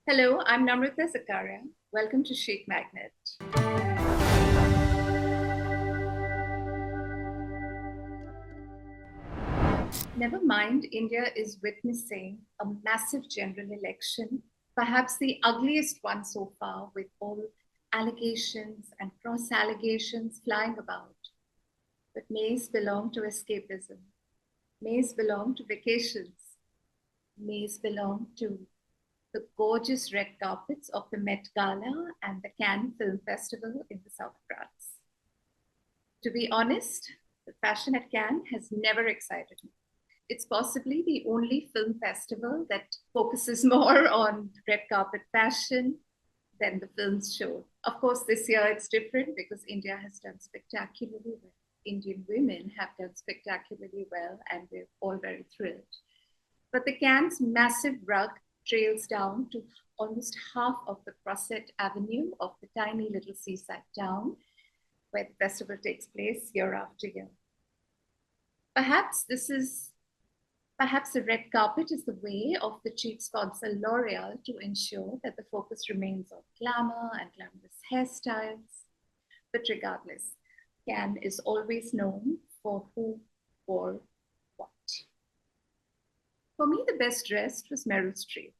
Hello, I'm Namrata Zakaria. Welcome to Chic Magnet. Never mind, India is witnessing a massive general election, perhaps the ugliest one so far, with all allegations and cross allegations flying about. But Mays belong to escapism. Mays belong to vacations. Mays belong to the gorgeous red carpets of the Met Gala and the Cannes Film Festival in the South of France. To be honest, the fashion at Cannes has never excited me. It's possibly the only film festival that focuses more on red carpet fashion than the films show. Of course, this year it's different because India has done spectacularly well. Indian women have done spectacularly well, and we're all very thrilled. But the Cannes massive rug trails down to almost half of the Crosset Avenue of the tiny little seaside town where the festival takes place year after year. Perhaps this is Perhaps the red carpet is the way of the chief sponsor L'Oreal to ensure that the focus remains on glamour and glamorous hairstyles. But regardless, Cannes is always known for who wore what. For me, the best dressed was Meryl Streep.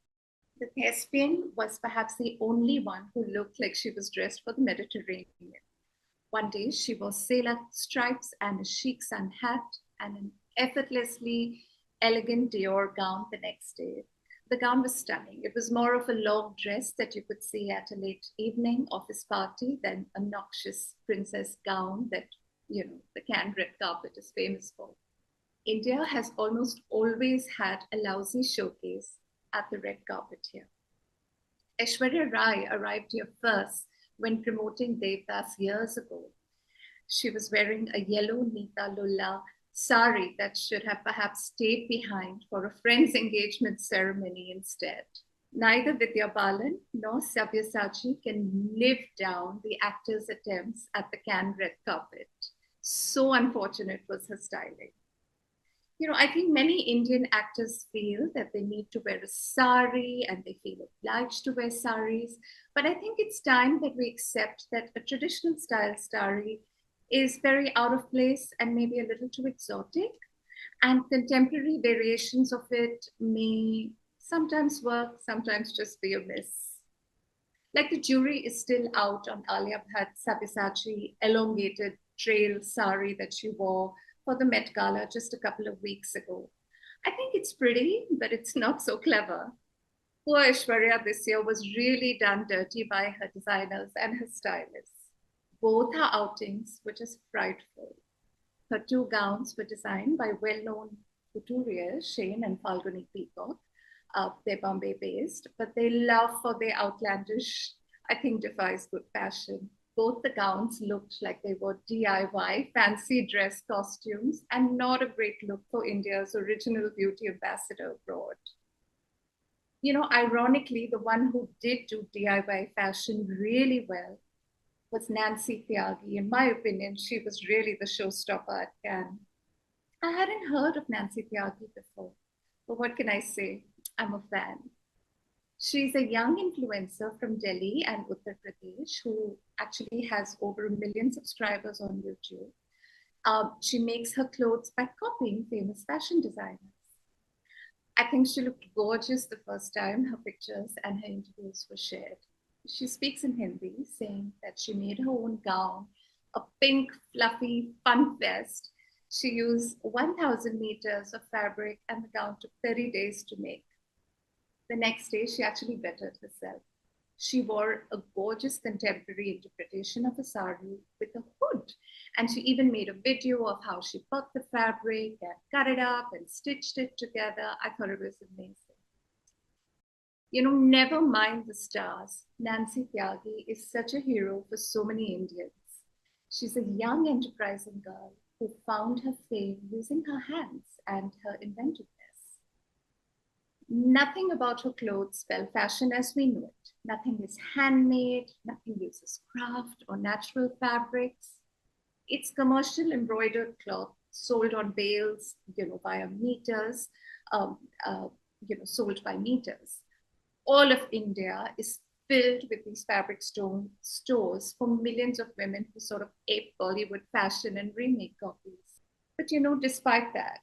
The thespian was perhaps the only one who looked like she was dressed for the Mediterranean. One day she wore sailor stripes and a chic sun hat and an effortlessly elegant dior gown the next day. The gown was stunning. It was more of a long dress that you could see at a late evening office party than a noxious princess gown that, the Cannes red carpet is famous for. India has almost always had a lousy showcase at the red carpet here. Aishwarya Rai arrived here first when promoting Devdas years ago. She was wearing a yellow Nita Lulla sari that should have perhaps stayed behind for a friend's engagement ceremony instead. Neither Vidya Balan nor Sabyasachi can live down the actor's attempts at the Cannes red carpet. So unfortunate was her styling. I think many Indian actors feel that they need to wear a sari and they feel obliged to wear saris. But I think it's time that we accept that a traditional style sari is very out of place and maybe a little too exotic. And contemporary variations of it may sometimes work, sometimes just be a miss. Like the jury is still out on Alia Bhatt's Sabyasachi elongated trail sari that she wore for the Met Gala just a couple of weeks ago. I think it's pretty, but it's not so clever. Poor Aishwarya this year was really done dirty by her designers and her stylists. Both her outings were just frightful. Her two gowns were designed by well-known couturiers, Shane and Falguni Peacock. They're Bombay based, but they love for their outlandish, I think defies good fashion. Both the gowns looked like they were DIY, fancy dress costumes, and not a great look for India's original beauty ambassador abroad. Ironically, the one who did do DIY fashion really well was Nancy Tyagi. In my opinion, she was really the showstopper at Cannes. I hadn't heard of Nancy Tyagi before, but what can I say? I'm a fan. She's a young influencer from Delhi and Uttar Pradesh who actually has over 1 million subscribers on YouTube. She makes her clothes by copying famous fashion designers. I think she looked gorgeous the first time her pictures and her interviews were shared. She speaks in Hindi, saying that she made her own gown, a pink, fluffy fun vest. She used 1,000 meters of fabric, and the gown took 30 days to make. The next day, she actually bettered herself. She wore a gorgeous contemporary interpretation of a sari with a hood. And she even made a video of how she bought the fabric and cut it up and stitched it together. I thought it was amazing. Never mind the stars. Nancy Tyagi is such a hero for so many Indians. She's a young, enterprising girl who found her fame using her hands and her inventiveness. Nothing about her clothes spell fashion as we know it. Nothing is handmade, nothing uses craft or natural fabrics. It's commercial embroidered cloth sold on bales, via meters, sold by meters. all of India is filled with these fabric stores for millions of women who sort of ape Bollywood fashion and remake copies. But despite that,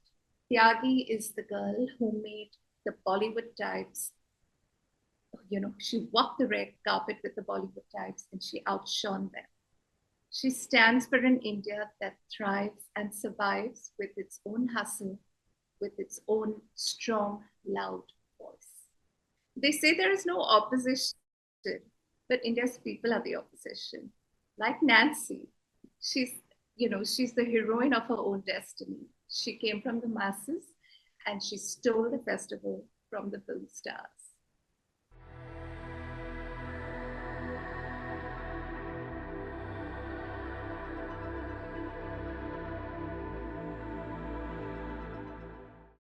Tyagi is the girl who made the Bollywood types. She walked the red carpet with the Bollywood types and she outshone them. She stands for an India that thrives and survives with its own hustle, with its own strong, loud voice. They say there is no opposition, but India's people are the opposition. Like Nancy, she's she's the heroine of her own destiny. She came from the masses and she stole the festival from the film stars.